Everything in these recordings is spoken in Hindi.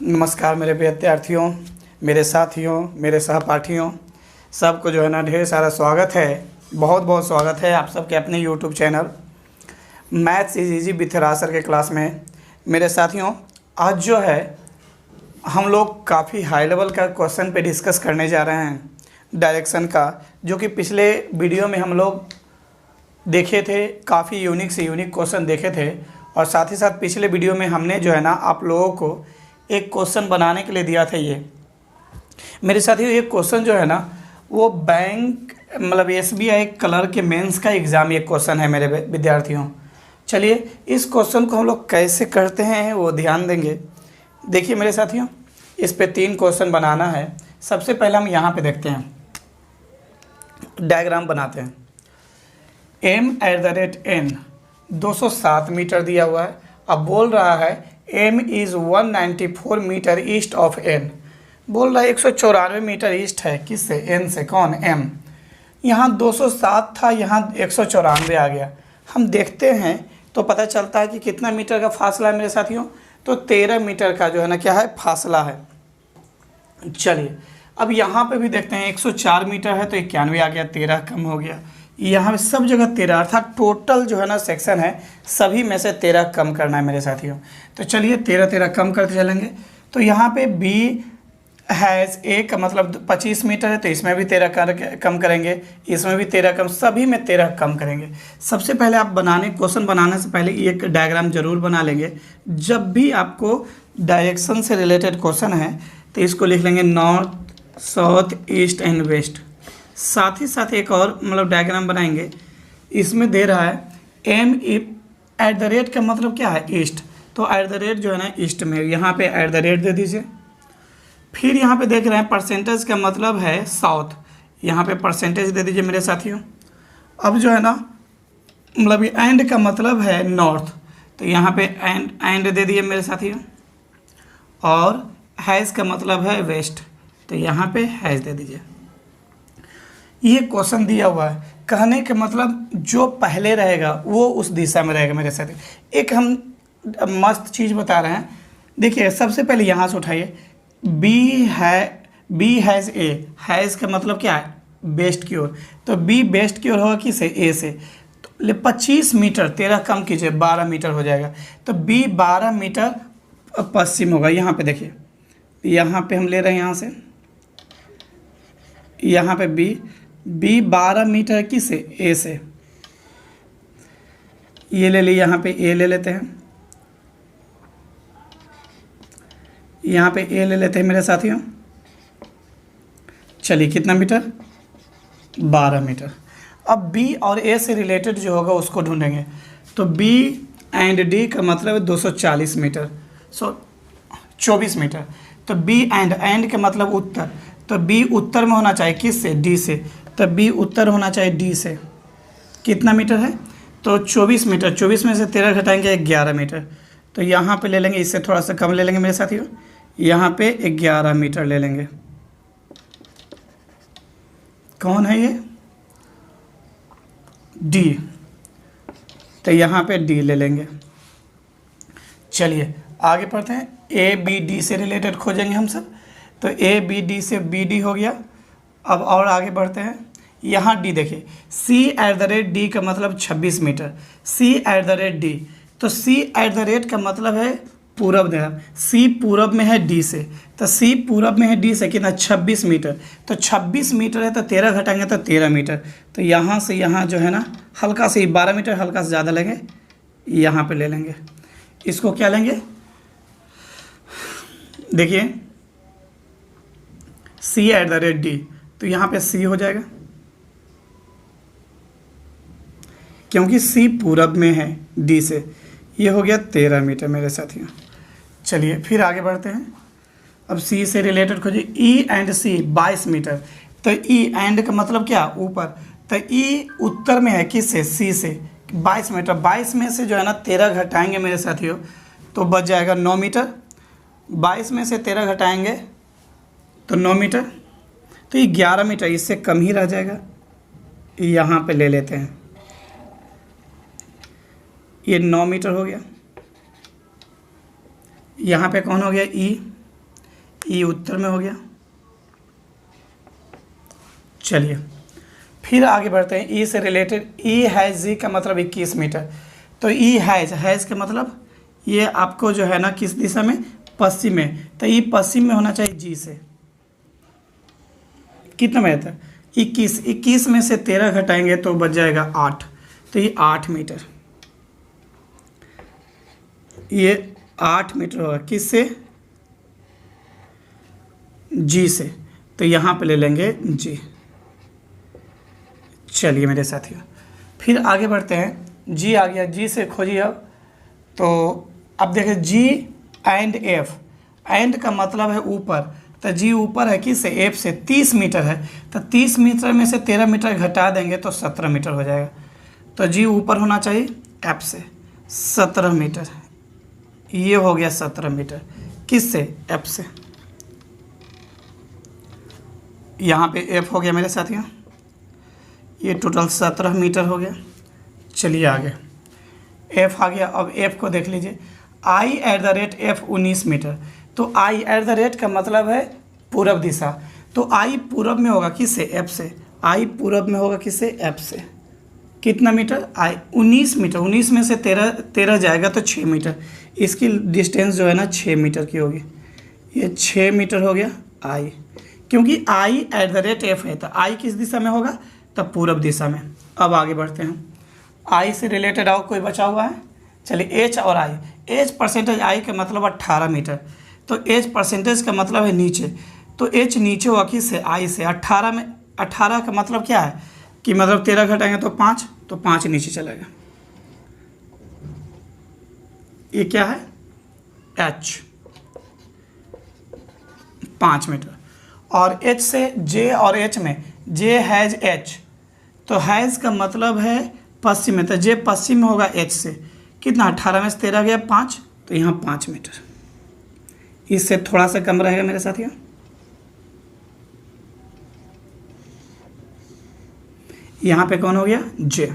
नमस्कार मेरे विद्यार्थियों, मेरे साथियों, मेरे सहपाठियों, सबको जो है ना ढेर सारा स्वागत है। बहुत बहुत स्वागत है आप सबके अपने YouTube channel maths is easy with रासर के क्लास में। मेरे साथियों, आज जो है हम लोग काफ़ी हाई लेवल का क्वेश्चन पे डिस्कस करने जा रहे हैं, डायरेक्शन का, जो कि पिछले वीडियो में हम लोग देखे थे। काफ़ी यूनिक से यूनिक क्वेश्चन देखे थे और साथ ही साथ पिछले वीडियो में हमने जो है ना आप लोगों को एक क्वेश्चन बनाने के लिए दिया था। ये मेरे साथियों, ये क्वेश्चन जो है ना वो बैंक मतलब SBI कलर के मेंस का एग्ज़ाम ये क्वेश्चन है मेरे विद्यार्थियों। चलिए इस क्वेश्चन को हम लोग कैसे करते हैं वो ध्यान देंगे। देखिए मेरे साथियों, इस पे 3 क्वेश्चन बनाना है। सबसे पहले हम यहाँ पे देखते हैं, डायग्राम बनाते हैं। m@n 207 मीटर दिया हुआ है। अब बोल रहा है m is 194 metre east of n। बोल रहा है 194 मीटर ईस्ट है किससे? n से। कौन? m। यहाँ 207 था, यहाँ 194 आ गया। हम देखते हैं तो पता चलता है कि कितना मीटर का फासला है मेरे साथियों। तो 13 मीटर का जो है ना क्या है, फासला है। चलिए अब यहाँ पे भी देखते हैं, 104 मीटर है तो 91 आ गया, 13 कम हो गया। यहाँ पे सब जगह 13, अर्थात टोटल जो है ना सेक्शन है सभी में से 13 कम करना है मेरे साथियों। तो चलिए 13 कम करते चलेंगे। तो यहाँ पे B हैज़ A का मतलब 25 मीटर है तो इसमें भी 13 कम करेंगे, इसमें भी 13 कम, सभी में 13 कम करेंगे। सबसे पहले आप क्वेश्चन बनाने से पहले एक डायग्राम जरूर बना लेंगे। जब भी आपको डायरेक्शन से रिलेटेड क्वेश्चन है तो इसको लिख लेंगे north, south, east and west. साथ ही साथ एक और मतलब डायग्राम बनाएंगे। इसमें दे रहा है m @ का मतलब क्या है? ईस्ट। तो @ जो है ना ईस्ट में, यहाँ पे @ दे दीजिए। फिर यहाँ पे देख रहे हैं परसेंटेज का मतलब है साउथ, यहाँ पे परसेंटेज दे दीजिए मेरे साथियों। अब जो है ना मतलब एंड का मतलब है नॉर्थ, तो यहाँ पे एंड दे दिए मेरे साथियों। और हैज़ का मतलब है वेस्ट, तो यहाँ पे हैज़ दे दीजिए। ये क्वेश्चन दिया हुआ है, कहने के मतलब जो पहले रहेगा वो उस दिशा में रहेगा मेरे साथ। एक हम मस्त चीज़ बता रहे हैं। देखिए सबसे पहले यहाँ से उठाइए, B हैज़ A, हैज़ का मतलब क्या है? बेस्ट की ओर। तो B बेस्ट की ओर होगा किसे? A से। तो 25 मीटर, 13 कम कीजिए, 12 मीटर हो जाएगा। तो B 12 मीटर पश्चिम होगा। यहाँ पे देखिए, यहाँ पे हम ले रहे हैं यहाँ से, यहाँ पे B 12 मीटर किसे? A से। ये ले लिए, यहाँ पे A ले लेते हैं, यहाँ पे A ले लेते हैं मेरे साथियों। चलिए कितना मीटर? 12 मीटर। अब B और A से रिलेटेड जो होगा उसको ढूंढेंगे। तो B एंड D का मतलब है 240 मीटर, 24 मीटर। तो B एंड का मतलब उत्तर, तो B उत्तर में होना चाहिए किससे? D से। तो B उत्तर होना चाहिए D से। कितना मीटर है? तो 24 मीटर। 24 में से 13 घटाएंगे 11 मीटर। तो यहाँ पे ले लेंगे, इससे थोड़ा सा कम ले लेंगे मेरे साथियों, यहाँ पे 11 मीटर ले लेंगे। कौन है ये? D। तो यहाँ पे D ले लेंगे। चलिए आगे पढ़ते हैं। ABD से रिलेटेड खोजेंगे हम सब। तो ABD से BD हो गया। अब और आगे बढ़ते हैं। यहाँ D देखिए, C@D का मतलब 26 मीटर। C@D, तो C@ का मतलब है पूरब दिशा। C पूरब में है D से, तो C पूरब में है D से कितना? 26 मीटर। तो 26 मीटर है तो 13 घटाएंगे तो 13 मीटर। तो यहाँ से यहाँ जो है ना हल्का से 12 मीटर हल्का से ज़्यादा लेंगे, यहाँ पे ले लेंगे। इसको क्या लेंगे? देखिए C@D, तो यहाँ पे C हो जाएगा क्योंकि C पूरब में है D से। ये हो गया 13 मीटर मेरे साथियों। चलिए फिर आगे बढ़ते हैं। अब C से रिलेटेड खोजिए। E and C 22 metre. तो E एंड का मतलब क्या? ऊपर। तो E उत्तर में है किससे? C से। 22 मीटर, 22 में से जो है ना 13 घटाएंगे मेरे साथियों तो बच जाएगा 9 मीटर। 22 में से 13 घटाएंगे तो 9 मीटर। तो ये 11 मीटर, इससे कम ही रह जाएगा। यहाँ पे ले लेते हैं, ये 9 मीटर हो गया। यहाँ पे कौन हो गया? ई। ई उत्तर में हो गया। चलिए फिर आगे बढ़ते हैं। ई से रिलेटेड ई हैज़ जी का मतलब 21 मीटर। तो ई हैज़ का मतलब ये आपको जो है ना किस दिशा में, पश्चिम में, तो ई पश्चिम में होना चाहिए जी से। कितना में रहता है 21 में से 13 घटाएंगे तो बच जाएगा 8, तो ये 8 मीटर, ये 8 मीटर होगा किससे, जी से, तो यहाँ पे ले लेंगे जी। चलिए मेरे साथियों फिर आगे बढ़ते हैं। जी आ गया, जी से खोजिए अब। तो अब देखिए जी एंड एफ, एंड का मतलब है ऊपर, तो जी ऊपर है किससे, एफ से, 30 मीटर है, तो 30 मीटर में से 13 मीटर घटा देंगे तो 17 मीटर हो जाएगा। तो जी ऊपर होना चाहिए एफ से 17 मीटर, ये हो गया 17 मीटर किससे, एफ से। यहाँ पे एफ हो गया मेरे साथियों, ये टोटल 17 मीटर हो गया। चलिए आगे एफ आ गया। अब एफ को देख लीजिए, I at the rate F 19 metre. तो आई एट द रेट का मतलब है पूरब दिशा, तो आई पूरब में होगा किससे, एफ से, आई पूरब में होगा किससे, एफ से। कितना मीटर, आई 19 मीटर, 19 में से 13 जाएगा तो 6 मीटर, इसकी डिस्टेंस जो है ना 6 मीटर की होगी, ये 6 मीटर हो गया आई, क्योंकि आई एट द रेट एफ है, तो आई किस दिशा में होगा, तब पूरब दिशा में। अब आगे बढ़ते हैं, आई से रिलेटेड और कोई बचा हुआ है। चलिए एच और आई, एच परसेंटेज आई का मतलब 18 मीटर, तो एच परसेंटेज का मतलब है नीचे, तो एच नीचे हुआ किससे, आई से। 18 में 18 का मतलब क्या है कि मतलब 13 घटाएंगे तो 5, तो 5 नीचे चलेगा, ये क्या है एच 5 मीटर। और एच से जे और एच में, जे हैज़ एच, तो हैज़ का मतलब है पश्चिम में, तो जे पश्चिम में होगा एच से। कितना, 18 में से 13 गया 5, तो यहाँ 5 मीटर, इससे थोड़ा सा कम रहेगा मेरे साथियों। यहाँ पे कौन हो गया, जे।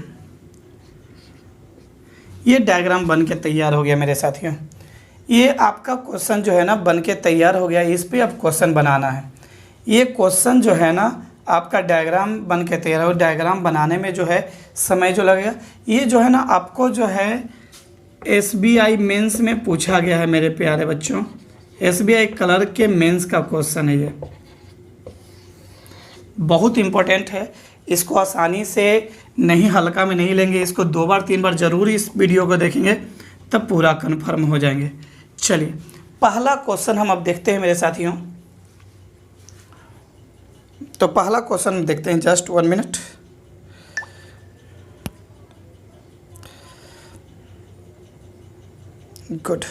ये डायग्राम बन के तैयार हो गया मेरे साथियों। ये आपका क्वेश्चन जो है ना बन के तैयार हो गया, इस पे अब क्वेश्चन बनाना है। ये क्वेश्चन जो है ना आपका डायग्राम बन के तैयार हो, डायग्राम बनाने में जो है समय जो लगेगा, ये जो है ना आपको जो है SBI मेंस में पूछा गया है मेरे प्यारे बच्चों। SBI क्लर्क के मेंस का क्वेश्चन है, ये बहुत इम्पोर्टेंट है, इसको आसानी से नहीं, हल्का में नहीं लेंगे, इसको 2 बार 3 बार जरूर इस वीडियो को देखेंगे तब पूरा कन्फर्म हो जाएंगे। चलिए पहला क्वेश्चन हम अब देखते हैं मेरे साथियों। तो पहला क्वेश्चन देखते हैं, जस्ट 1 मिनट। गुड।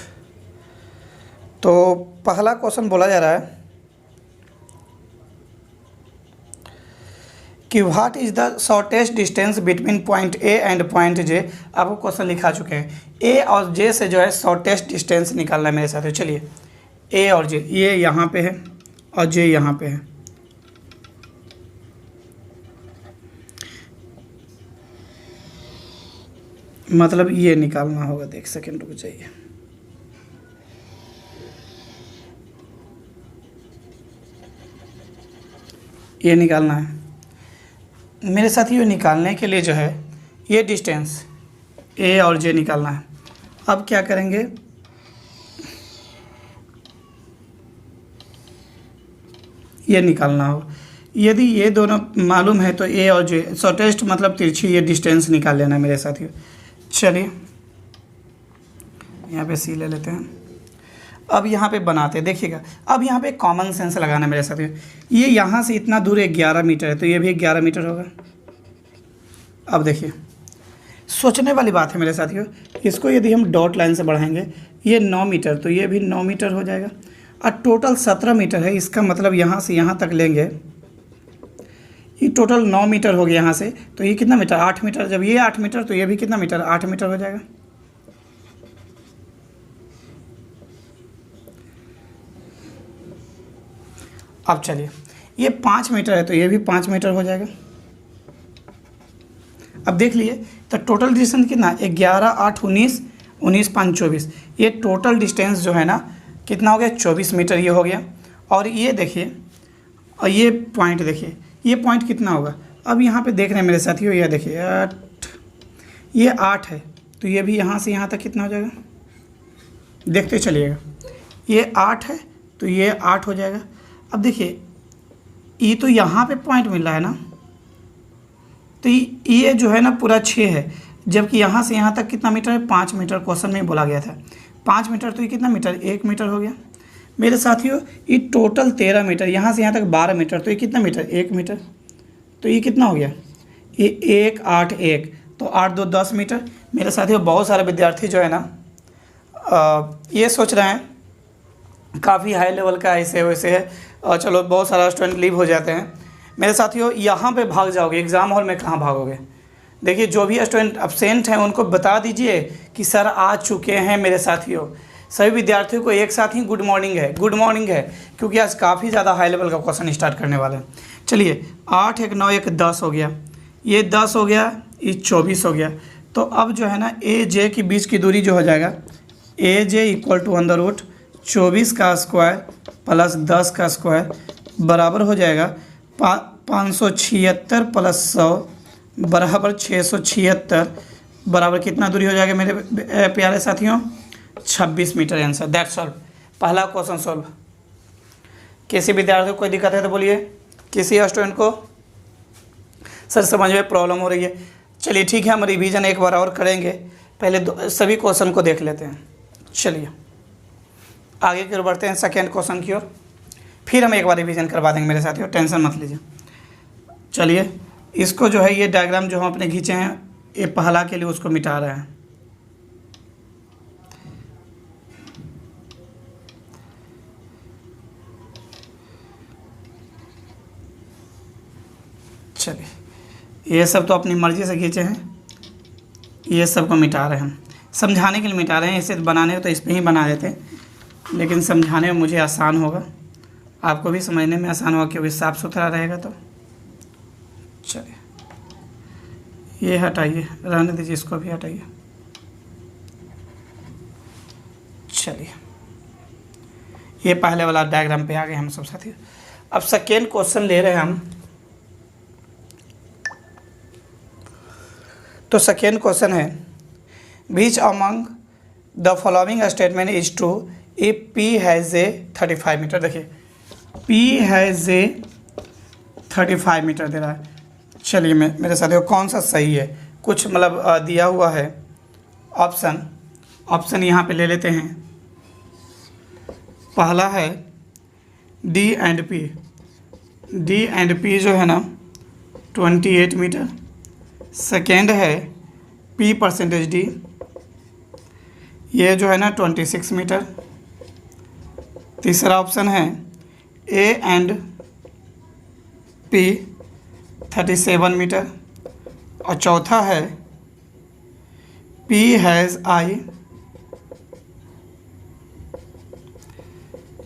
तो पहला क्वेश्चन बोला जा रहा है कि what is the shortest distance between point A and point J. आपको क्वेश्चन लिखा चुके हैं, ए और जे से जो है शॉर्टेस्ट डिस्टेंस निकालना है मेरे साथ। चलिए ए और जे, ये यहाँ पे है और जे यहाँ पे है, मतलब ये निकालना होगा। देख सेकेंड रुक जाइए, ये निकालना है मेरे साथ। ये निकालने के लिए जो है ये डिस्टेंस ए और जे निकालना है। अब क्या करेंगे, ये निकालना होगा। यदि ये दोनों मालूम है तो ए और जे, शॉर्टेस्ट मतलब तिरछी, ये डिस्टेंस निकाल लेना है मेरे साथियों। चलिए यहाँ पे सी ले लेते हैं। अब यहाँ पे बनाते हैं, देखिएगा। अब यहाँ पे कॉमन सेंस लगाना है मेरे साथियों। ये यहाँ से इतना दूर 11 मीटर है, तो ये भी 11 मीटर होगा। अब देखिए सोचने वाली बात है मेरे साथियों, इसको यदि हम डॉट लाइन से बढ़ाएंगे, ये 9 मीटर, तो ये भी 9 मीटर हो जाएगा। और टोटल 17 मीटर है, इसका मतलब यहाँ से यहाँ तक लेंगे, ये टोटल 9 मीटर हो गया यहाँ से, तो ये कितना मीटर, 8 मीटर। जब ये 8 मीटर तो ये भी कितना मीटर, 8 मीटर हो जाएगा। अब चलिए ये 5 मीटर है, तो ये भी 5 मीटर हो जाएगा। अब देख लिए तो टोटल डिस्टेंस कितना, 11 8 19, 19 5 24, ये टोटल डिस्टेंस जो है ना कितना हो गया, 24 मीटर ये हो गया। और ये देखिए, और ये पॉइंट देखिए, ये पॉइंट कितना होगा। अब यहाँ पे देख रहे हैं मेरे साथियों, ये देखिए 8, ये 8 है, तो ये भी यहाँ से यहाँ तक कितना हो जाएगा, देखते चलिएगा। ये 8 है तो ये 8 हो जाएगा। अब देखिए ये तो यहाँ पे पॉइंट मिल रहा है ना, तो ये जो है ना पूरा 6 है, जबकि यहाँ से यहाँ तक कितना मीटर है, 5 मीटर क्वेश्चन में बोला गया था। 5 मीटर तो ये कितना मीटर, 1 मीटर हो गया मेरे साथियों। ये टोटल 13 मीटर, यहाँ से यहाँ तक 12 मीटर, तो ये कितना मीटर, 1 मीटर। तो ये कितना हो गया, ये 1 8 1, तो 8 2 10 मीटर। मेरे साथियों बहुत सारे विद्यार्थी जो है ना ये सोच रहे हैं काफ़ी हाई लेवल का ऐसे वैसे है, और चलो बहुत सारा स्टूडेंट लीव हो जाते हैं। मेरे साथियों यहाँ पे भाग जाओगे, एग्ज़ाम हॉल में कहाँ भागोगे। देखिए जो भी स्टूडेंट अब्सेंट हैं उनको बता दीजिए कि सर आ चुके हैं। मेरे साथियों सभी विद्यार्थियों को एक साथ ही गुड मॉर्निंग है, गुड मॉर्निंग है, क्योंकि आज काफ़ी ज़्यादा हाई लेवल का क्वेश्चन स्टार्ट करने वाले हैं। चलिए 8 1 9 1 10 हो गया, ये 10 हो गया, ये 24 हो गया। तो अब जो है ना ए जे के बीच की दूरी जो हो जाएगा, ए J equal to under root 24 का स्क्वायर प्लस 10 का स्क्वायर बराबर हो जाएगा 576 प्लस 100 बराबर 676 बराबर कितना दूरी हो जाएगा मेरे प्यारे साथियों, 26 मीटर। Answer that solve. पहला क्वेश्चन सॉल्व। किसी विद्यार्थी को कोई दिक्कत है तो बोलिए, किसी स्टूडेंट को सर समझ में प्रॉब्लम हो रही है। चलिए ठीक है, हम रिवीजन एक बार और करेंगे, पहले सभी क्वेश्चन को देख लेते हैं। चलिए आगे की ओर बढ़ते हैं, सेकेंड क्वेश्चन की ओर, फिर हम एक बार रिवीजन करवा देंगे मेरे साथियों, टेंशन मत लीजिए। चलिए इसको जो है, ये डायग्राम जो हम अपने खींचे हैं, ये पहला के लिए उसको मिटा रहे हैं। चलिए ये सब तो अपनी मर्ज़ी से खींचे हैं, ये सब को मिटा रहे हैं हम, समझाने के लिए मिटा रहे हैं। इसे बनाने तो इस पर ही बना देते हैं, लेकिन समझाने में मुझे आसान होगा, आपको भी समझने में आसान होगा, क्योंकि साफ़ सुथरा रहेगा। तो चलिए ये हटाइए, रहने दीजिए, इसको भी हटाइए। चलिए ये पहले वाला डायग्राम पे आ गए हम सब साथी। अब सेकेंड क्वेश्चन ले रहे हैं हम। तो सेकेंड क्वेश्चन है, which among the following statement is true if P has a 35 metre. देखिए P हैज़ ए 35 मीटर दे रहा है। चलिए मेरे साथियों कौन सा सही है, कुछ मतलब दिया हुआ है ऑप्शन यहाँ पे ले लेते हैं। पहला है D एंड P जो है ना 28 मीटर। सेकेंड है P%D, ये जो है ना 26 मीटर। तीसरा ऑप्शन है A एंड P 37 मीटर। और चौथा है P हैज़ I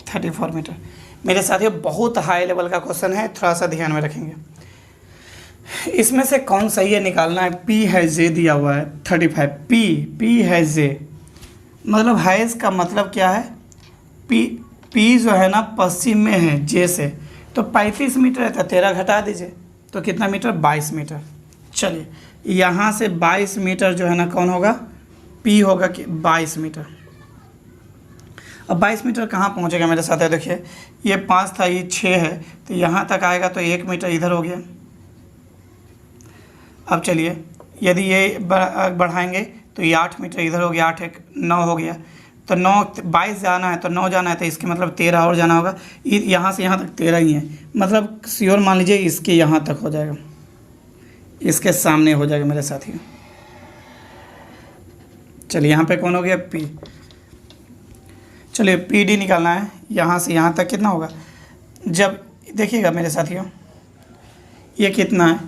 34 मीटर। मेरे साथियों बहुत हाई लेवल का क्वेश्चन है, थोड़ा सा ध्यान में रखेंगे। इसमें से कौन सही है निकालना है। P हैज़ ए दिया हुआ है 35, P हैज़ ए मतलब हैज़ का मतलब क्या है, P जो है ना पश्चिम में है जे से, तो 35 मीटर है, तो 13 घटा दीजिए, तो कितना मीटर, 22 मीटर। चलिए यहाँ से 22 मीटर जो है ना कौन होगा, P होगा कि 22 मीटर। अब 22 मीटर कहाँ पहुँचेगा मेरे साथ है, देखिए ये 5 था, ये 6 है, तो यहाँ तक आएगा तो 1 मीटर इधर हो गया। अब चलिए यदि ये बढ़ाएंगे तो ये 8 मीटर इधर हो गया, 8 1 9 हो गया, तो 9 22 जाना है तो 9 जाना है, तो इसके मतलब 13 और जाना होगा। यहाँ से यहाँ तक 13 ही है, मतलब श्योर मान लीजिए इसके यहाँ तक हो जाएगा, इसके सामने हो जाएगा मेरे साथियों। चलिए यहाँ पे कौन हो गया, P। चलिए PD निकालना है, यहाँ से यहाँ तक कितना होगा। जब देखिएगा मेरे साथियों ये कितना है,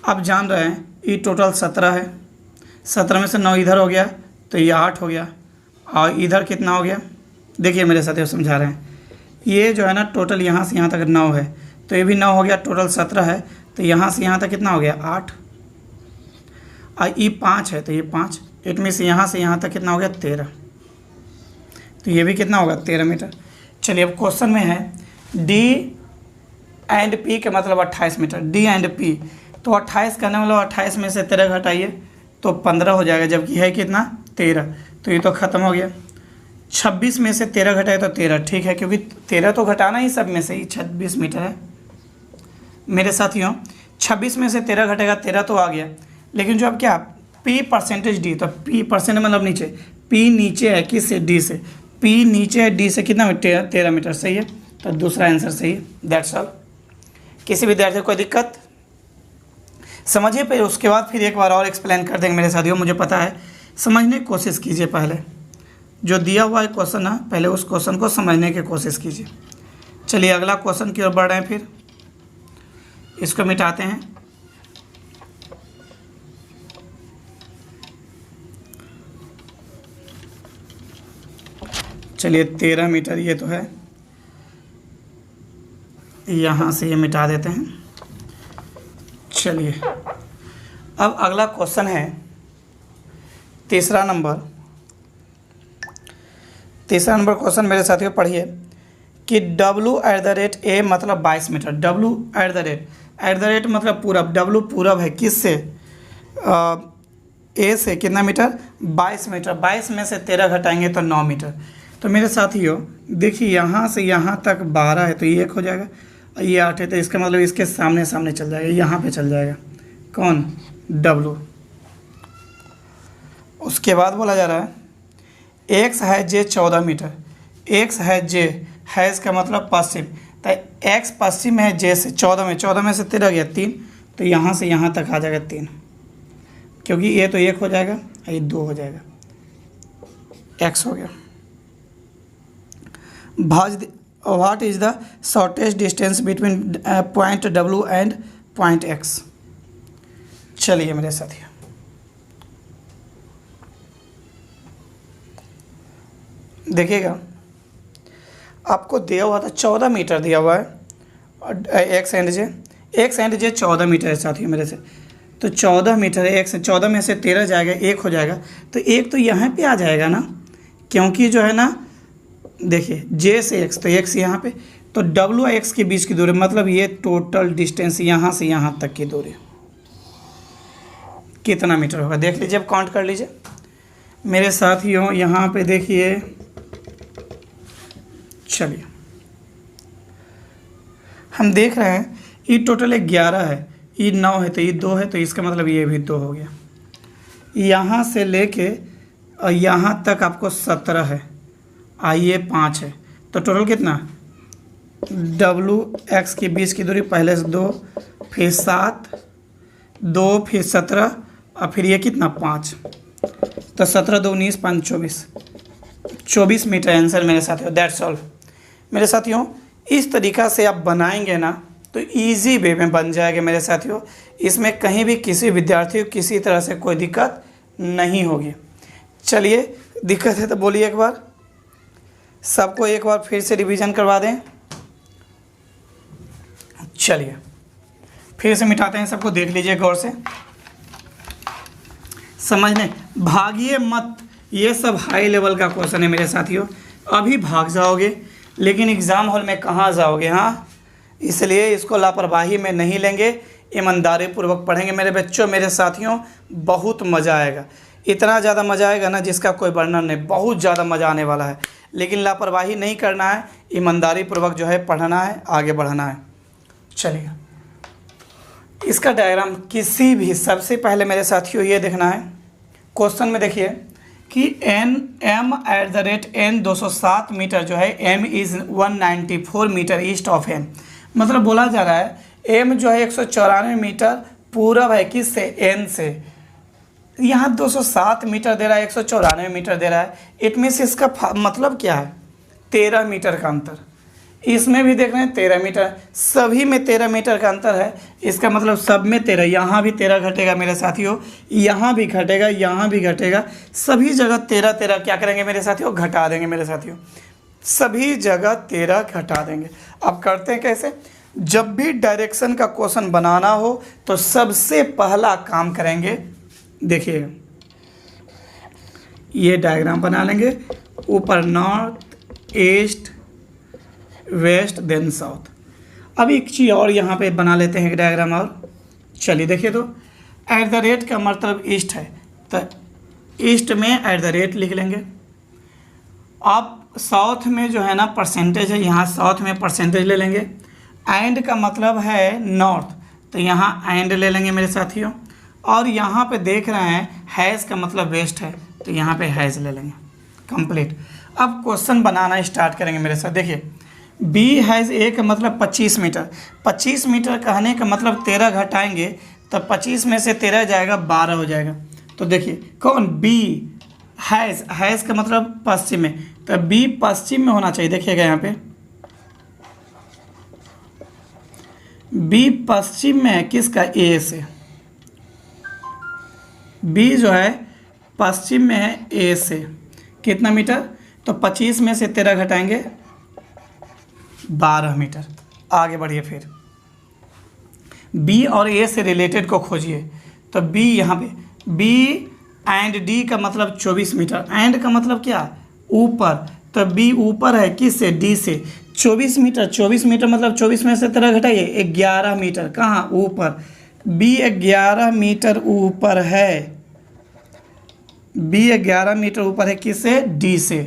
आप जान रहे हैं ये टोटल 17 है, 17 में से 9 इधर हो गया तो ये 8 हो गया, और इधर कितना हो गया, देखिए मेरे साथियों समझा रहे हैं। ये जो है ना टोटल यहाँ से यहाँ तक 9 है, तो ये भी 9 हो गया, टोटल 17 है, तो यहाँ से यहाँ तक कितना हो गया, 8। और ये 5 है, तो ये 5, इट मीन्स यहाँ से यहाँ तक कितना हो गया, 13, तो ये भी कितना होगा, 13 मीटर। चलिए अब क्वेश्चन में है डी एंड पी के मतलब 28 मीटर, डी एंड पी। तो 28 करने मतलब 28 में से 13 घटाइए तो 15 हो जाएगा, जबकि है कितना 13, तो ये तो ख़त्म हो गया। 26 में से 13 घटाए तो 13, ठीक है, क्योंकि 13 तो घटाना ही सब में से ही 26 मीटर है मेरे साथियों। 26 में से 13 घटेगा 13 तो आ गया, लेकिन जो अब क्या P परसेंटेज डी, तो P परसेंट मतलब नीचे, P नीचे है किससे, डी से, P नीचे है डी से, कितना 13 मीटर, सही है, तो दूसरा आंसर सही है। That's all. किसी विद्यार्थी को कोई दिक्कत समझिए, फिर उसके बाद फिर एक बार और एक्सप्लेन कर देंगे मेरे साथियों, मुझे पता है। समझने की कोशिश कीजिए, पहले जो दिया हुआ है क्वेश्चन है पहले उस क्वेश्चन को समझने की कोशिश कीजिए। चलिए अगला क्वेश्चन की ओर बढ़ रहे हैं, फिर इसको मिटाते हैं। चलिए 13 मीटर ये तो है, यहाँ से ये मिटा देते हैं। चलिए अब अगला क्वेश्चन है तीसरा नंबर क्वेश्चन मेरे साथियों पढ़िए कि W@A मतलब 22 मीटर, W@A मतलब पूरब, W पूरब है किससे, A से कितना मीटर 22 मीटर, 22 में से 13 घटाएंगे तो 9 मीटर। तो मेरे साथियों देखिए यहाँ से यहाँ तक 12 है तो ये 1 हो जाएगा, ये 8 है तो इसका मतलब इसके सामने सामने चल जाएगा, यहाँ पे चल जाएगा कौन, W। उसके बाद बोला जा रहा है X है J 14 मीटर, X है J है इसका मतलब पश्चिम, तो X पश्चिम है J से 14 में से 13 गया 3, तो यहाँ से यहाँ तक आ जाएगा 3, क्योंकि ये तो 1 हो जाएगा ये 2 हो जाएगा, X हो गया। भाज what is the shortest distance between point W and point X। चलिए मेरे साथियों देखिएगा, आपको दिया हुआ था 14 मीटर दिया हुआ है और X एंड J 14 मीटर है साथियों मेरे से, तो 14 मीटर है, 14 में से 13 जाएगा 1 हो जाएगा, तो 1 तो यहाँ पे आ जाएगा ना, क्योंकि जो है ना देखिए J से X तो X यहाँ पे, तो W और X के बीच की दूरी मतलब ये टोटल डिस्टेंस यहाँ से यहाँ तक की दूरी कितना मीटर होगा, देख लीजिए, अब काउंट कर लीजिए मेरे साथियों। यहाँ पे देखिए, चलिए हम देख रहे हैं ये टोटल 11 है, ये 9 है तो ये 2 है, तो इसका मतलब ये भी 2 हो गया। यहाँ से लेके और यहाँ तक आपको 17 है, आइए 5 है, तो टोटल कितना, W X के बीच की दूरी पहले से 2 फिर 7 2 फिर 17 और फिर ये कितना 5, तो 17 2 19 5 24 मीटर आंसर मेरे साथियों। दैट्स ऑल मेरे साथियों। इस तरीक़ा से आप बनाएंगे ना तो इजी वे में बन जाएगा मेरे साथियों, इसमें कहीं भी किसी विद्यार्थी को किसी तरह से कोई दिक्कत नहीं होगी। चलिए दिक्कत है तो बोलिए एक बार, सबको एक बार फिर से रिवीजन करवा दें। चलिए फिर से मिटाते हैं, सबको देख लीजिए गौर से, समझने भागिए मत, ये सब हाई लेवल का क्वेश्चन है मेरे साथियों। अभी भाग जाओगे लेकिन एग्ज़ाम हॉल में कहाँ जाओगे, हाँ, इसलिए इसको लापरवाही में नहीं लेंगे, ईमानदारी पूर्वक पढ़ेंगे मेरे बच्चों, मेरे साथियों, बहुत मज़ा आएगा, इतना ज़्यादा मज़ा आएगा ना जिसका कोई वर्णन नहीं, बहुत ज़्यादा मज़ा आने वाला है। लेकिन लापरवाही नहीं करना है, ईमानदारी पूर्वक जो है पढ़ना है, आगे बढ़ना है। चलिए इसका डायग्राम किसी भी, सबसे पहले मेरे साथियों ये देखना है, क्वेश्चन में देखिए कि m 207 मीटर जो है, m is 194 metre east of n, मतलब बोला जा रहा है m जो है 194 मीटर पूरब है किससे, n से। यहाँ 207 मीटर दे रहा है, 194 मीटर दे रहा है, इट मीन्स इसका मतलब क्या है, 13 मीटर का अंतर। इसमें भी देख रहे हैं 13 मीटर, सभी में 13 मीटर का अंतर है, इसका मतलब सब में 13, यहाँ भी 13 घटेगा मेरे साथियों, यहाँ भी घटेगा, यहाँ भी घटेगा, सभी जगह 13 क्या करेंगे मेरे साथियों, घटा देंगे मेरे साथियों, सभी जगह 13 घटा देंगे। अब करते हैं कैसे, जब भी डायरेक्शन का क्वेश्चन बनाना हो तो सबसे पहला काम करेंगे, देखिए ये डायग्राम बना लेंगे, ऊपर north east west then south. अब एक चीज़ और यहाँ पे बना लेते हैं एक डायग्राम और। चलिए देखिए, तो एट द रेट का मतलब ईस्ट है, तो ईस्ट में एट द रेट लिख लेंगे। अब साउथ में जो है ना परसेंटेज है, यहाँ साउथ में परसेंटेज ले लेंगे। एंड का मतलब है नॉर्थ, तो यहाँ एंड ले लेंगे मेरे साथियों। और यहाँ पे देख रहे हैं हैज़ का मतलब वेस्ट है, तो यहाँ पे हैज़ ले लेंगे। कंप्लीट। अब क्वेश्चन बनाना स्टार्ट करेंगे मेरे साथ। देखिए, बी हैज़ ए का मतलब 25 मीटर। 25 मीटर कहने का मतलब 13 घटाएंगे तो 25 में से 13 जाएगा 12 हो जाएगा। तो देखिए कौन, बी हैज़ का मतलब पश्चिम में, तो बी पश्चिम में होना चाहिए। देखिएगा यहाँ पे बी पश्चिम में है किसका, ए से। बी जो है पश्चिम में है ए से। कितना मीटर, तो 25 में से 13 घटाएंगे 12 मीटर। आगे बढ़िए, फिर बी और ए से रिलेटेड को खोजिए। तो बी यहाँ पे बी एंड डी का मतलब 24 मीटर। एंड का मतलब क्या, ऊपर, तो बी ऊपर है किससे, डी से। 24 मीटर, 24 मीटर मतलब 24 में से 13 घटाइए 11 मीटर। कहाँ, ऊपर। बी 11 मीटर ऊपर है, बी 11 मीटर ऊपर है किससे, डी से,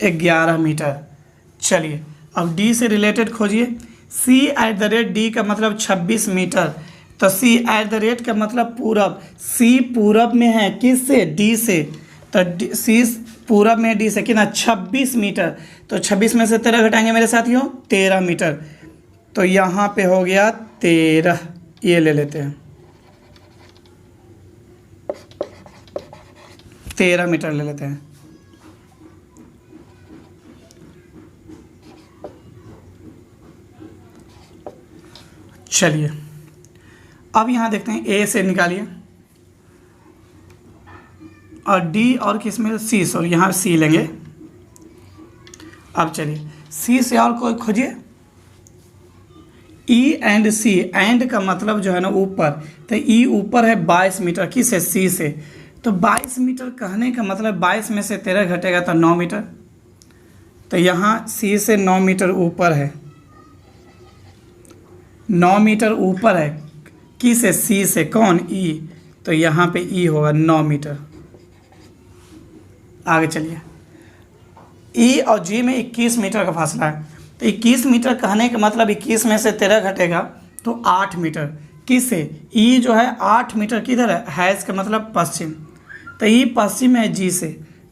11 मीटर। चलिए अब डी से रिलेटेड खोजिए। C at the rate D का मतलब 26 मीटर, तो सी एट द रेट का मतलब पूरब। सी पूरब में है किससे, डी से, तो सी पूरब में डी से कितना, 26 मीटर। तो 26 में से 13 घटाएंगे मेरे साथियों 13 मीटर। तो यहाँ पे हो गया 13, ये ले लेते हैं 13 मीटर ले लेते हैं। चलिए अब यहाँ देखते हैं, ए से निकालिए और डी और किस में, सी, सॉरी यहाँ सी लेंगे। अब चलिए सी से और कोई खोजिए। ई एंड सी, एंड का मतलब जो है ना ऊपर, तो ई ऊपर है 22 मीटर किस है, सी से। तो 22 मीटर कहने का मतलब 22 में से 13 घटेगा तो 9 मीटर। तो यहाँ सी से 9 मीटर ऊपर है, 9 मीटर ऊपर है किस है, सी से। कौन, ई, तो यहाँ पे ई होगा 9 मीटर। आगे चलिए, ई और जी में 21 मीटर का फासला है, तो 21 मीटर कहने का मतलब 21 में से 13 घटेगा तो 8 मीटर किस से, ई जो है 8 मीटर किधर है, हैज़ का मतलब पश्चिम, तो ई पश्चिम है जी से,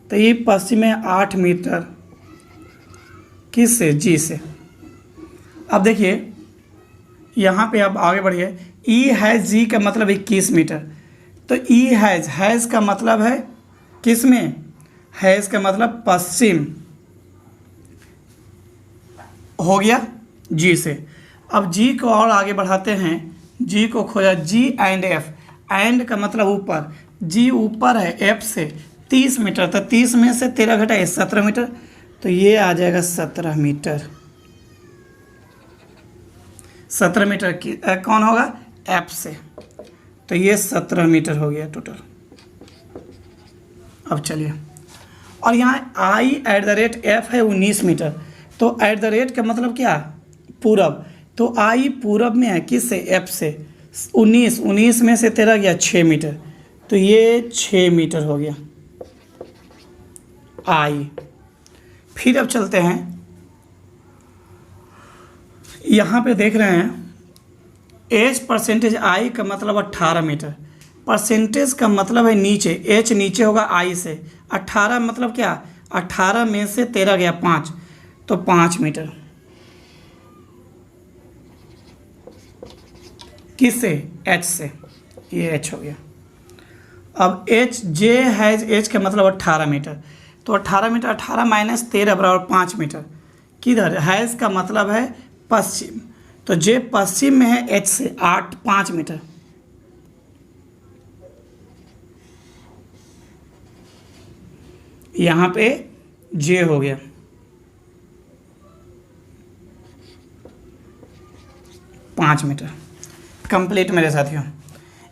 तो ई पश्चिम है 8 मीटर किस से, जी से। अब देखिए यहाँ पे अब आगे बढ़िए, ई हैज़ जी का मतलब 21 मीटर, तो ई हैज़ का मतलब है किस में, हैज़ का मतलब पश्चिम हो गया जी से। अब जी को और आगे बढ़ाते हैं, जी को खोजा, जी एंड एफ, एंड का मतलब ऊपर, जी ऊपर है एफ से 30 मीटर, तो 30 में से 13 घटाए 17 मीटर, तो ये आ जाएगा 17 मीटर। 17 मीटर की कौन होगा, एफ से, तो ये 17 मीटर हो गया टोटल। अब चलिए, और यहाँ आई एट द रेट एफ है 19 मीटर, तो एट द रेट का मतलब क्या, पूरब, तो आई पूरब में है किस से, एफ से। 19 में से 13 गया 6 मीटर, तो ये 6 मीटर हो गया आई। फिर अब चलते हैं, यहाँ पे देख रहे हैं एच परसेंटेज आई का मतलब 18 मीटर, परसेंटेज का मतलब है नीचे, एच नीचे होगा आई से। 18 मतलब क्या, 18 में से 13 गया 5, तो 5 मीटर किससे, एच से, ये एच हो गया। अब एच, जे हैज़ एच का मतलब 18 मीटर, तो 18 मीटर, 18 माइनस 13 बराबर 5 मीटर। किधर, हैज़ का मतलब है पश्चिम, तो जे पश्चिम में है एच से 5 मीटर। यहाँ पे जे हो गया, पाँच मीटर। कंप्लीट मेरे साथियों,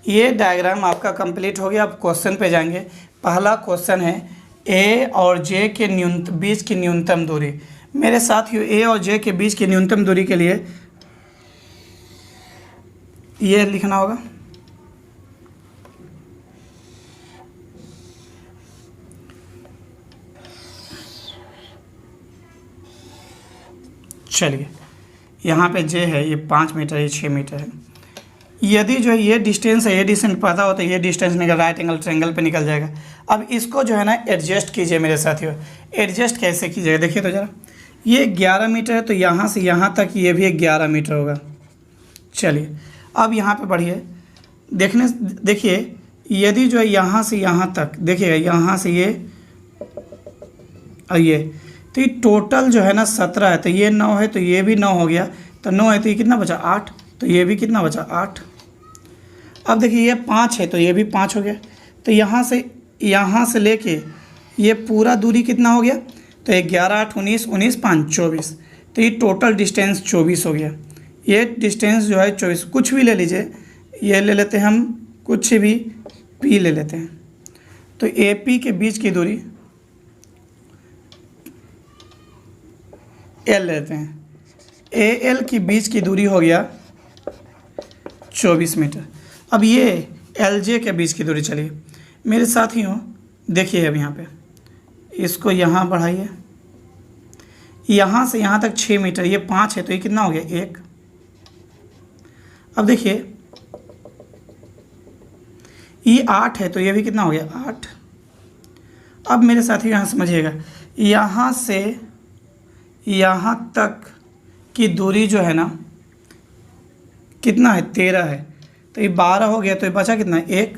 ये डायग्राम आपका कंप्लीट हो गया। अब क्वेश्चन पे जाएंगे। पहला क्वेश्चन है, ए और जे के बीच की न्यूनतम दूरी। मेरे साथियों ए और जे के बीच की न्यूनतम दूरी के लिए ये लिखना होगा। चलिए यहाँ पे जे है, ये 5 मीटर, ये 6 मीटर है। यदि जो है ये डिस्टेंस है, ये डिस्टेंस पता हो तो ये डिस्टेंस निकल राइट एंगल ट्रायंगल पे निकल जाएगा। अब इसको जो है ना एडजस्ट कीजिए मेरे साथियों। एडजस्ट कैसे कीजिएगा देखिए तो ज़रा, ये 11 मीटर है तो यहाँ से यहाँ तक ये भी 11 मीटर होगा। चलिए अब यहाँ पे बढ़िए, देखिए यदि जो है यहाँ से यहाँ तक देखिएगा, यहाँ से ये और ये, तो ये टोटल जो है ना 17 है, तो ये 9 है तो ये भी 9 हो गया, तो 9 है तो ये कितना बचा 8, तो ये भी कितना बचा 8। अब देखिए ये 5 है तो ये भी 5 हो गया, तो यहाँ से लेके ये पूरा दूरी कितना हो गया, तो 11 8 19 19 5 24, तो ये टोटल डिस्टेंस 24 हो गया। ये डिस्टेंस जो है 24, कुछ भी ले लीजिए, ये ले लेते हैं हम, कुछ भी P ले लेते हैं, तो AP के बीच की दूरी L लेते हैं, AL की बीच की दूरी हो गया 24 मीटर। अब ये LJ के बीच की दूरी, चलिए मेरे साथियों देखिए अब यहाँ पे इसको यहाँ बढ़ाइए, यहाँ से यहाँ तक 6 मीटर, ये 5 है तो ये कितना हो गया 1। अब देखिए ये 8 है तो ये भी कितना हो गया 8। अब मेरे साथियों यहाँ समझिएगा, यहाँ से यहाँ तक की दूरी जो है ना कितना है 13 है, तो ये 12 हो गया, तो ये बचा कितना 1,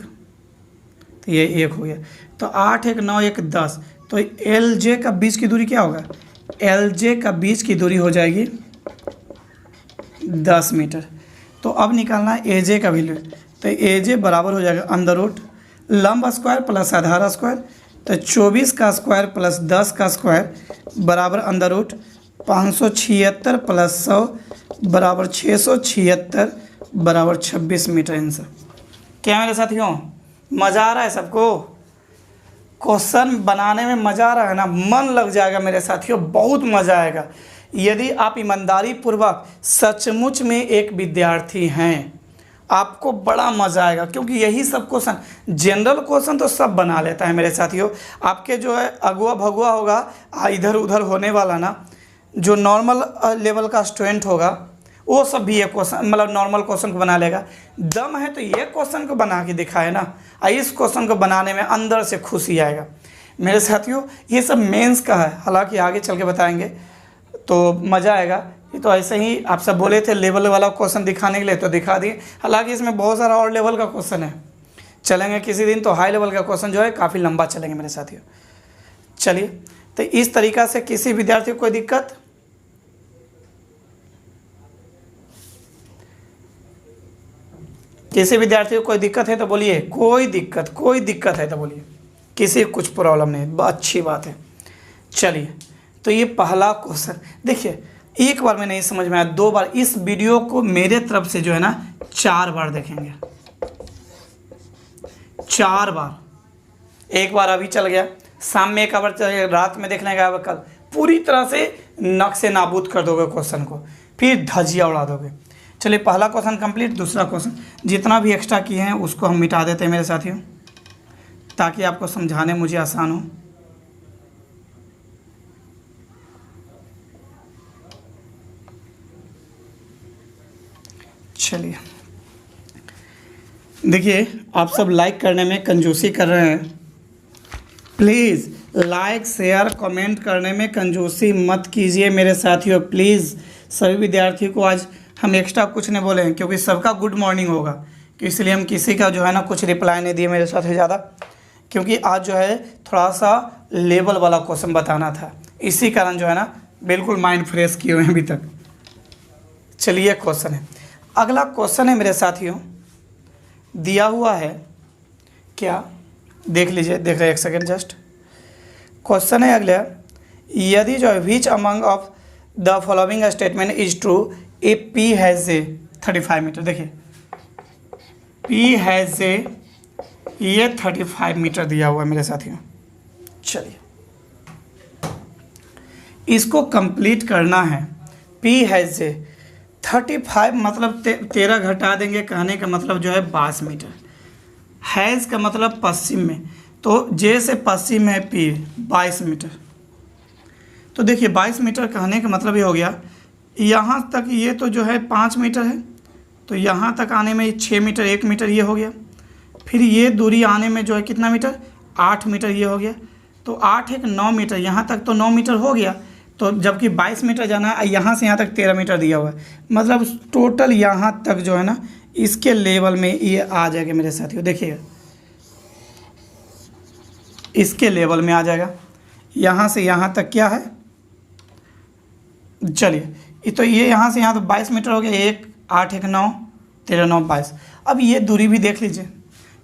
तो ये 1 हो गया, तो 8 1 9 1 10, तो LJ का बीच की दूरी क्या होगा, LJ का बीच की दूरी हो जाएगी 10 मीटर। तो अब निकालना है AJ का वैल्यू, तो AJ बराबर हो जाएगा अंडर रूट लंब स्क्वायर प्लस आधार स्क्वायर, तो 24 का स्क्वायर प्लस 10 का स्क्वायर बराबर अंडर रूट 576 प्लस 100 बराबर 676 बराबर 26 मीटर आंसर। क्या मेरे साथियों मज़ा आ रहा है सबको? क्वेश्चन बनाने में मज़ा आ रहा है ना, मन लग जाएगा मेरे साथियों, बहुत मज़ा आएगा यदि आप ईमानदारी पूर्वक सचमुच में एक विद्यार्थी हैं। आपको बड़ा मज़ा आएगा, क्योंकि यही सब क्वेश्चन, जनरल क्वेश्चन तो सब बना लेता है मेरे साथियों। आपके जो है अगुआ भगुआ होगा इधर उधर होने वाला ना, जो नॉर्मल लेवल का स्टूडेंट होगा वो सब भी ये क्वेश्चन मतलब नॉर्मल क्वेश्चन को बना लेगा। दम है तो ये क्वेश्चन को बना के दिखाए ना, इस क्वेश्चन को बनाने में अंदर से खुशी आएगा मेरे साथियों। ये सब मेंस का है, हालांकि आगे चल के बताएंगे तो मज़ा आएगा। ये तो ऐसे ही आप सब बोले थे लेवल वाला क्वेश्चन दिखाने के लिए, तो दिखा दिए। हालांकि इसमें बहुत सारा और लेवल का क्वेश्चन है, चलेंगे किसी दिन तो हाई लेवल का क्वेश्चन जो है काफ़ी लंबा चलेंगे मेरे साथियों। चलिए, तो इस तरीक़ा से किसी विद्यार्थी को कोई दिक्कत? किसी विद्यार्थी को कोई दिक्कत है तो बोलिए, कोई दिक्कत है तो बोलिए, किसी कुछ प्रॉब्लम नहीं, अच्छी बात है। चलिए, तो ये पहला क्वेश्चन देखिए, एक बार में नहीं समझ में आया, 2 बार इस वीडियो को मेरे तरफ से जो है ना 4 बार देखेंगे, 4 बार। एक बार अभी चल गया, शाम में एक बार चल गया, रात में देखने का, कल पूरी तरह से नक्शे नाबूद कर दोगे क्वेश्चन को, फिर धजिया उड़ा दोगे। चलिए, पहला क्वेश्चन कंप्लीट। दूसरा क्वेश्चन जितना भी एक्स्ट्रा किए हैं उसको हम मिटा देते हैं मेरे साथियों, ताकि आपको समझाने मुझे आसान हो। चलिए, देखिए आप सब लाइक करने में कंजूसी कर रहे हैं। प्लीज़ लाइक शेयर कमेंट करने में कंजूसी मत कीजिए मेरे साथियों, प्लीज़। सभी विद्यार्थियों को आज हम एक्स्ट्रा कुछ नहीं बोले हैं, क्योंकि सबका गुड मॉर्निंग होगा, कि इसलिए हम किसी का जो है ना कुछ रिप्लाई नहीं दिए मेरे साथ ज़्यादा, क्योंकि आज जो है थोड़ा सा लेवल वाला क्वेश्चन बताना था, इसी कारण जो है ना बिल्कुल माइंड फ्रेश किए हुए हैं अभी तक। चलिए, क्वेश्चन है, अगला क्वेश्चन है मेरे साथियों, दिया हुआ है क्या, देख लीजिए, देख रहे एक सेकेंड जस्ट। क्वेश्चन है अगला, यदि जो है which among of the following statement is true if P has a 35 metre. देखिए P has a, ये 35 मीटर दिया हुआ है मेरे साथियों। चलिए, इसको कंप्लीट करना है। P हैज़ जे 35 मतलब 13 घटा देंगे, कहने का मतलब जो है 22 मीटर। हैज़ का मतलब पश्चिम में, तो जे से पश्चिम है P 22 मीटर। तो देखिए 22 मीटर कहने का मतलब ये हो गया, यहाँ तक ये तो जो है 5 मीटर है, तो यहाँ तक आने में 6 मीटर, 1 मीटर ये हो गया। फिर ये दूरी आने में जो है कितना मीटर, 8 मीटर ये हो गया। तो 8 1 9 मीटर, यहाँ तक तो 9 मीटर हो गया। तो जबकि 22 मीटर जाना है, यहाँ से यहाँ तक 13 मीटर दिया हुआ है, मतलब टोटल यहाँ तक जो है ना इसके लेवल में ये आ जाएगा मेरे साथियों। देखिएगा इसके लेवल में आ जाएगा, यहाँ से यहाँ तक क्या है, चलिए तो ये यहाँ से यहाँ तो 22 मीटर हो गया। 1 8 1 9 13 9 22। अब ये दूरी भी देख लीजिए।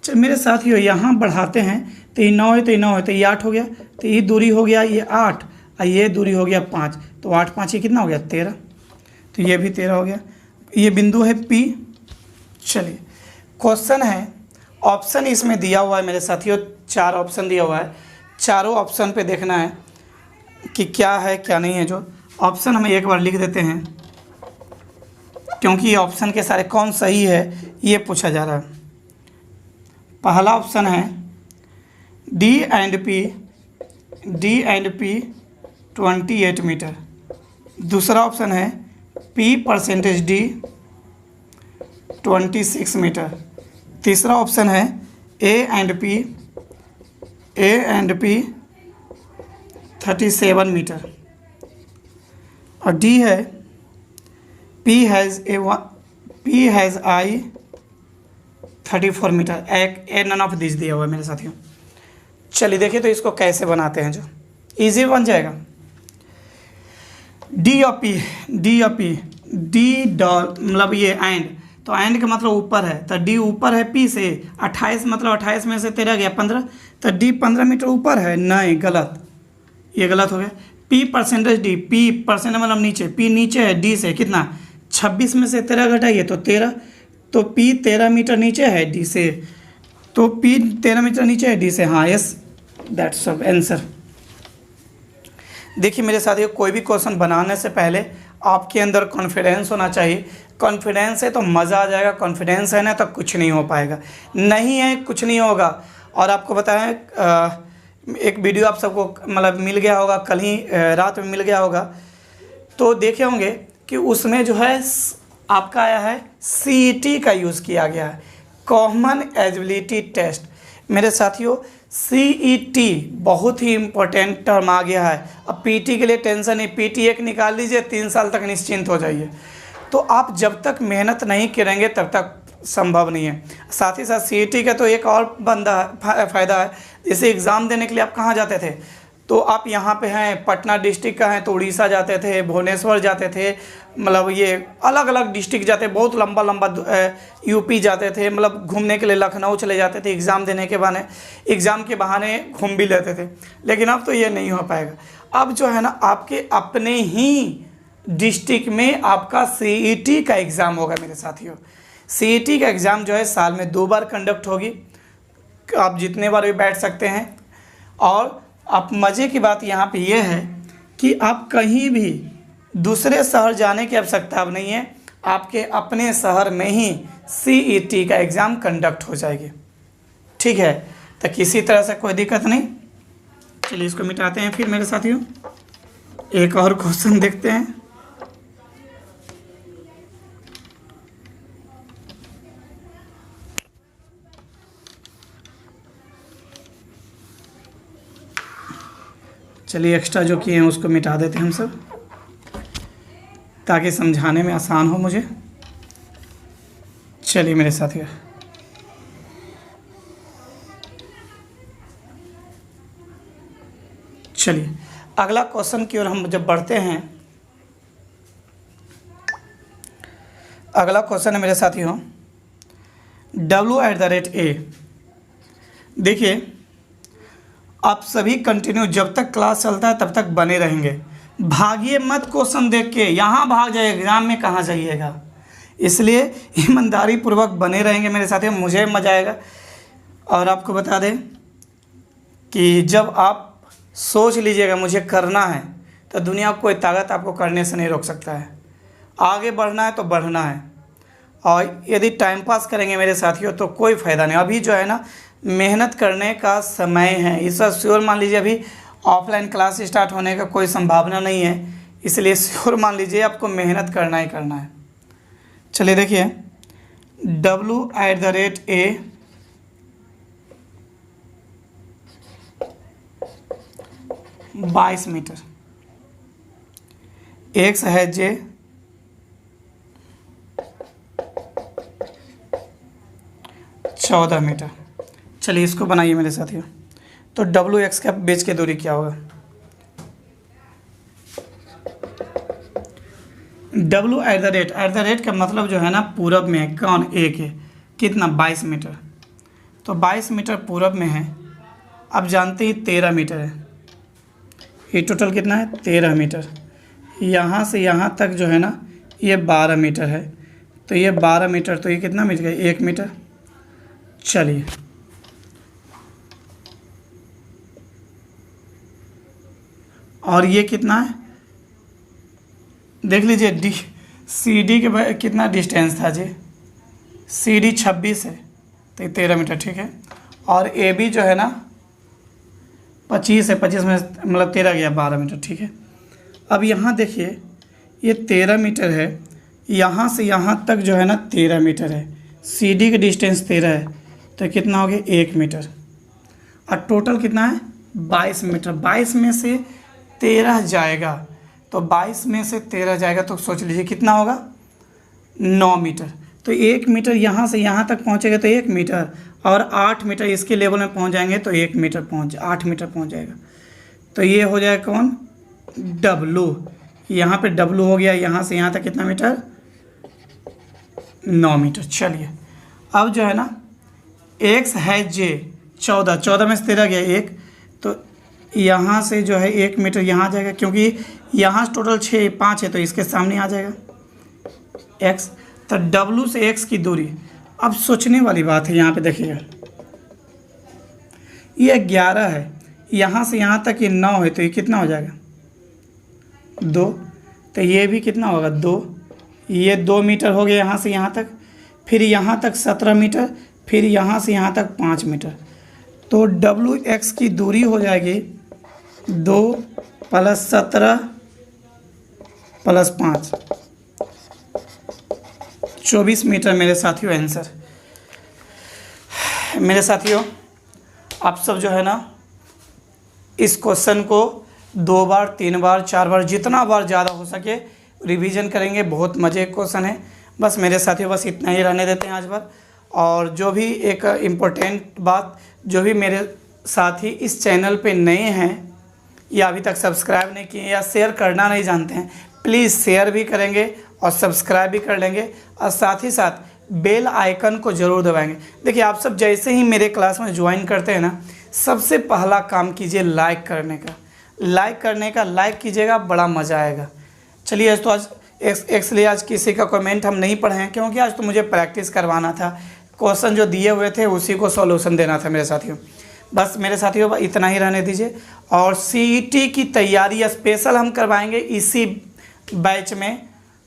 चल मेरे साथियों यहाँ बढ़ाते हैं, तो ये 9 है तो ये 9 है तो ये 8 हो गया, तो ये दूरी हो गया ये 8 और ये दूरी हो गया 5, तो 8 5 ये कितना हो गया 13, तो ये भी 13 हो गया। ये बिंदु है P। चलिए क्वेश्चन है, ऑप्शन इसमें दिया हुआ है मेरे साथियों, 4 ऑप्शन दिया हुआ है। चारों ऑप्शन पे देखना है कि क्या है क्या नहीं है। जो ऑप्शन हम एक बार लिख देते हैं, क्योंकि ये ऑप्शन के सारे कौन सही है ये पूछा जा रहा है। पहला ऑप्शन है D एंड P 28 मीटर। दूसरा ऑप्शन है P% D 26 मीटर। तीसरा ऑप्शन है A एंड P 37 मीटर। और D है P has I 34 metre. A none of this दिया हुआ है मेरे साथियों। चलिए देखिए तो इसको कैसे बनाते हैं, जो इजी बन जाएगा। डी और पी मतलब ये एंड, तो एंड का मतलब ऊपर है, तो डी ऊपर है P से। 28 मतलब 28 में से 13 गया 15, तो D 15 मीटर ऊपर है। नहीं, गलत, ये गलत हो गया। P% D, P% मतलब नीचे, P नीचे है D से कितना, 26 में से 13 घटाइए तो 13, तो P 13 मीटर नीचे है D से, तो P 13 मीटर नीचे है D से। हाँ यस, दैट्स ऑफ आंसर। देखिए मेरे साथियों, कोई भी क्वेश्चन बनाने से पहले आपके अंदर कॉन्फिडेंस होना चाहिए। कॉन्फिडेंस है तो मज़ा आ जाएगा, कॉन्फिडेंस है ना तो कुछ नहीं हो पाएगा, नहीं है कुछ नहीं होगा। और आपको बताएं, एक वीडियो आप सबको मतलब मिल गया होगा, कल ही रात में मिल गया होगा, तो देखे होंगे कि उसमें जो है आपका आया है CET का यूज़ किया गया है, कॉमन एलिजिबिलिटी टेस्ट। मेरे साथियों CET बहुत ही इम्पोर्टेंट टर्म आ गया है। अब PT के लिए टेंशन नहीं, PT 1 निकाल लीजिए, 3 साल तक निश्चिंत हो जाइए। तो आप जब तक मेहनत नहीं करेंगे तब तक संभव नहीं है। साथ ही साथ CET का तो एक और फ़ायदा है, जैसे एग्ज़ाम देने के लिए आप कहाँ जाते थे, तो आप यहाँ पे हैं पटना डिस्ट्रिक्ट का हैं तो उड़ीसा जाते थे, भुवनेश्वर जाते थे, मतलब ये अलग अलग डिस्ट्रिक्ट जाते, बहुत लंबा UP जाते थे, मतलब घूमने के लिए लखनऊ चले जाते थे एग्ज़ाम देने के बहाने, एग्ज़ाम के बहाने घूम भी लेते थे। लेकिन अब तो ये नहीं हो पाएगा। अब जो है ना आपके अपने ही डिस्ट्रिक्ट में आपका CET का एग्ज़ाम होगा मेरे साथियों। CET का एग्ज़ाम जो है साल में 2 बार कंडक्ट होगी, आप जितने बार भी बैठ सकते हैं। और आप मज़े की बात यहाँ पे ये है कि आप कहीं भी दूसरे शहर जाने की आवश्यकता अब नहीं है, आपके अपने शहर में ही CET का एग्ज़ाम कंडक्ट हो जाएगी। ठीक है, तो किसी तरह से कोई दिक्कत नहीं। चलिए इसको मिटाते हैं फिर मेरे साथियों, एक और क्वेश्चन देखते हैं। चलिए एक्स्ट्रा जो किए हैं उसको मिटा देते हैं हम सब, ताकि समझाने में आसान हो मुझे। चलिए मेरे साथियों, चलिए अगला क्वेश्चन की ओर हम जब बढ़ते हैं, अगला क्वेश्चन है मेरे साथियों W@A। देखिए आप सभी कंटिन्यू जब तक क्लास चलता है तब तक बने रहेंगे, भागिए मत क्वेश्चन देख के, यहाँ भाग जाए एग्ज़ाम में कहाँ जाइएगा, इसलिए ईमानदारी पूर्वक बने रहेंगे मेरे साथियों, मुझे मज़ा आएगा। और आपको बता दें कि जब आप सोच लीजिएगा मुझे करना है, तो दुनिया को कोई ताकत आपको करने से नहीं रोक सकता है। आगे बढ़ना है तो बढ़ना है, और यदि टाइम पास करेंगे मेरे साथियों तो कोई फ़ायदा नहीं। अभी जो है ना मेहनत करने का समय है, इस बार श्योर मान लीजिए अभी ऑफलाइन क्लास स्टार्ट होने का कोई संभावना नहीं है, इसलिए श्योर मान लीजिए आपको मेहनत करना ही करना है। चलिए देखिए, w@a बाईस मीटर, x है j 14 मीटर। चलिए इसको बनाइए मेरे साथियों। तो WX का बीच की दूरी क्या होगा? w@@ का मतलब जो है ना पूरब में है, कौन? A के, कितना? 22 मीटर। तो 22 मीटर पूरब में है। अब जानते ही 13 मीटर है, ये टोटल कितना है? 13 मीटर। यहाँ से यहाँ तक जो है ना ये 12 मीटर है, तो ये 12 मीटर, तो ये कितना मीटर है? 1 मीटर। चलिए और ये कितना है देख लीजिए, CD के कितना डिस्टेंस था जी? CD 26 है, तो ये 13 मीटर, ठीक है। और AB जो है ना 25 है, 25 में मतलब 13 गया, 12 मीटर, ठीक है। अब यहाँ देखिए ये 13 मीटर है, यहाँ से यहाँ तक जो है ना 13 मीटर है, CD की डिस्टेंस 13 है, तो कितना हो गया? 1 मीटर। और टोटल कितना है? 22 मीटर। 22 में से 13 जाएगा, तो 22 में से 13 जाएगा तो सोच लीजिए कितना होगा? 9 मीटर। तो 1 मीटर यहाँ से यहाँ तक पहुँचेगा तो 1 मीटर, और 8 मीटर इसके लेवल में पहुँच जाएंगे तो 8 मीटर पहुँच जाएगा। तो ये हो जाएगा कौन? W। यहाँ पे W हो गया, यहाँ से यहाँ तक कितना मीटर? 9 मीटर। चलिए अब जो है ना x है j 14, 14 में से 13 गया 1, तो यहाँ से जो है 1 मीटर यहाँ जाएगा, क्योंकि यहाँ टोटल 5 है तो इसके सामने आ जाएगा x। तो W से x की दूरी, अब सोचने वाली बात है, यहाँ पे देखिएगा ये 11 है, यहाँ से यहाँ तक ये 9 है, तो ये कितना हो जाएगा? 2। तो ये भी कितना होगा? 2। ये 2 मीटर हो गया यहाँ से यहाँ तक, फिर यहाँ तक 17 मीटर, फिर यहाँ से यहाँ तक 5 मीटर। तो WX की दूरी हो जाएगी 2 + 17 + 5 24 मीटर मेरे साथियों आंसर। मेरे साथियों आप सब जो है ना इस क्वेश्चन को 2 बार 3 बार 4 बार जितना बार ज़्यादा हो सके रिवीजन करेंगे, बहुत मज़े का क्वेश्चन है। बस मेरे साथियों बस इतना ही रहने देते हैं आज बार। और जो भी एक इम्पोर्टेंट बात, जो भी मेरे साथी इस चैनल पे नए हैं या अभी तक सब्सक्राइब नहीं किए या शेयर करना नहीं जानते हैं, प्लीज़ शेयर भी करेंगे और सब्सक्राइब भी कर लेंगे, और साथ ही साथ बेल आइकन को ज़रूर दबाएंगे। देखिए आप सब जैसे ही मेरे क्लास में ज्वाइन करते हैं ना, सबसे पहला काम कीजिए लाइक करने का, लाइक कीजिएगा, बड़ा मज़ा आएगा। चलिए आज एक्चुअली आज किसी का कमेंट हम नहीं पढ़े हैं, क्योंकि आज तो मुझे प्रैक्टिस करवाना था, क्वेश्चन जो दिए हुए थे उसी को सॉल्यूशन देना था मेरे साथियों। बस मेरे साथियों इतना ही रहने दीजिए। और CET की तैयारी स्पेशल हम करवाएंगे इसी बैच में,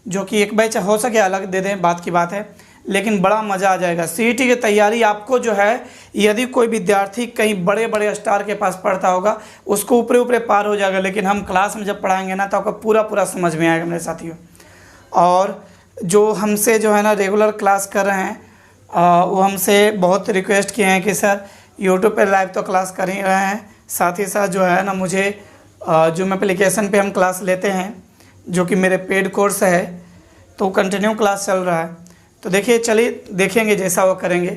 जो कि एक बैच हो सके अलग दे दें, बात की बात है, लेकिन बड़ा मज़ा आ जाएगा। CET की तैयारी आपको जो है, यदि कोई विद्यार्थी कहीं बड़े बड़े स्टार के पास पढ़ता होगा उसको ऊपरे पार हो जाएगा, लेकिन हम क्लास में जब पढ़ाएंगे ना तो आपको पूरा समझ में आएगा मेरे साथियों। और जो हमसे जो है ना रेगुलर क्लास कर रहे हैं वो हमसे बहुत रिक्वेस्ट किए हैं कि सर यूट्यूब पे लाइव तो क्लास कर ही रहे हैं, साथ ही साथ जो है ना मुझे जूम एप्लीकेशन पे हम क्लास लेते हैं, जो कि मेरे पेड कोर्स है, तो कंटिन्यू क्लास चल रहा है। तो देखिए चलिए देखेंगे, जैसा वो करेंगे।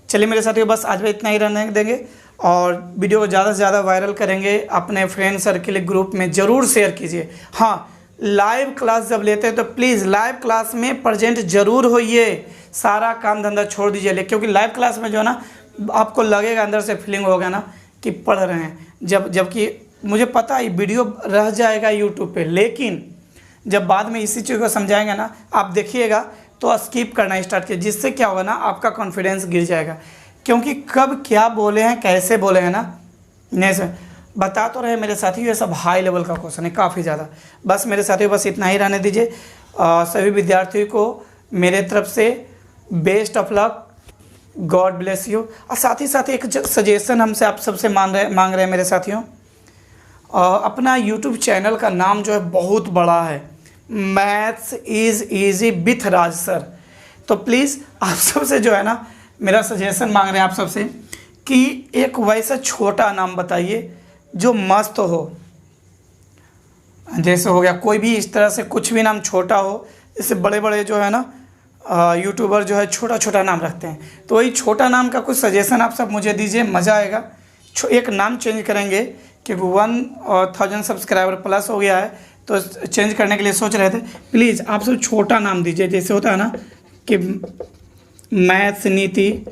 चलिए मेरे साथियों बस आज भी इतना ही रहने देंगे, और वीडियो को ज़्यादा से ज़्यादा वायरल करेंगे, अपने फ्रेंड सर्किल ग्रुप में ज़रूर शेयर कीजिए। हाँ, लाइव क्लास जब लेते हैं तो प्लीज़ लाइव क्लास में प्रेजेंट ज़रूर होइए, सारा काम धंधा छोड़ दीजिए, क्योंकि लाइव क्लास में जो है ना आपको लगेगा, अंदर से फीलिंग होगा ना कि पढ़ रहे हैं, जबकि मुझे पता है वीडियो रह जाएगा यूट्यूब पे, लेकिन जब बाद में इसी चीज़ को समझाएंगे ना आप देखिएगा तो स्किप करना स्टार्ट कीजिए, जिससे क्या होगा ना आपका कॉन्फिडेंस गिर जाएगा, क्योंकि कब क्या बोले हैं कैसे बोले हैं ना नहीं सर। बता तो रहे मेरे साथियों, ये सब हाई लेवल का क्वेश्चन है, काफ़ी ज़्यादा। बस मेरे साथियों बस इतना ही रहने दीजिए। सभी विद्यार्थियों को मेरे तरफ से best of luck, God bless you. और साथ ही साथ एक सजेशन हमसे आप सबसे मांग रहे हैं मेरे साथियों, अपना यूट्यूब चैनल का नाम जो है बहुत बड़ा है, maths is easy with Raj sir. तो प्लीज़ आप सबसे जो है ना मेरा सजेशन मांग रहे हैं आप सबसे कि एक वैसा छोटा नाम बताइए जो मस्त हो। जैसे हो गया कोई भी इस तरह से कुछ भी नाम छोटा हो, जैसे बड़े बड़े जो है ना यूट्यूबर जो है छोटा छोटा नाम रखते हैं, तो वही छोटा नाम का कुछ सजेशन आप सब मुझे दीजिए, मज़ा आएगा। एक नाम चेंज करेंगे क्योंकि 1000 सब्सक्राइबर प्लस हो गया है, तो चेंज करने के लिए सोच रहे थे। प्लीज़ आप सब छोटा नाम दीजिए, जैसे होता है ना कि मैथ्स नीति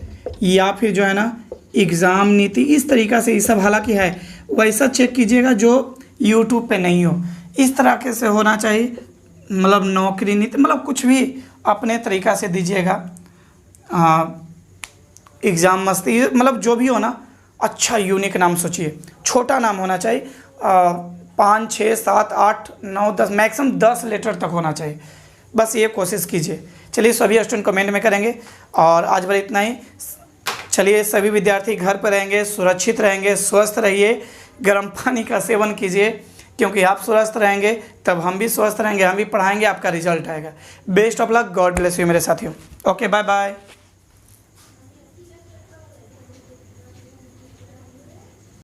या फिर जो है ना एग्ज़ाम नीति, इस तरीक़ा से ये सब हालांकि है, वैसा चेक कीजिएगा जो यूट्यूब पे नहीं हो। इस तरह के से होना चाहिए, मतलब नौकरी नीति, मतलब कुछ भी अपने तरीक़ा से दीजिएगा। एग्ज़ाम मस्ती, मतलब जो भी हो ना, अच्छा यूनिक नाम सोचिए, छोटा नाम होना चाहिए। 5, 6, 7, 8, 9, 10 मैक्सिमम 10 लेटर तक होना चाहिए, बस ये कोशिश कीजिए। चलिए सभी स्टूडेंट कमेंट में करेंगे, और आज भर इतना ही। चलिए सभी विद्यार्थी घर पर रहेंगे, सुरक्षित रहेंगे, स्वस्थ रहिए, गर्म पानी का सेवन कीजिए, क्योंकि आप स्वस्थ रहेंगे तब हम भी स्वस्थ रहेंगे, हम भी पढ़ाएंगे, आपका रिजल्ट आएगा। Best of luck, God bless you मेरे साथियों। Okay, bye bye.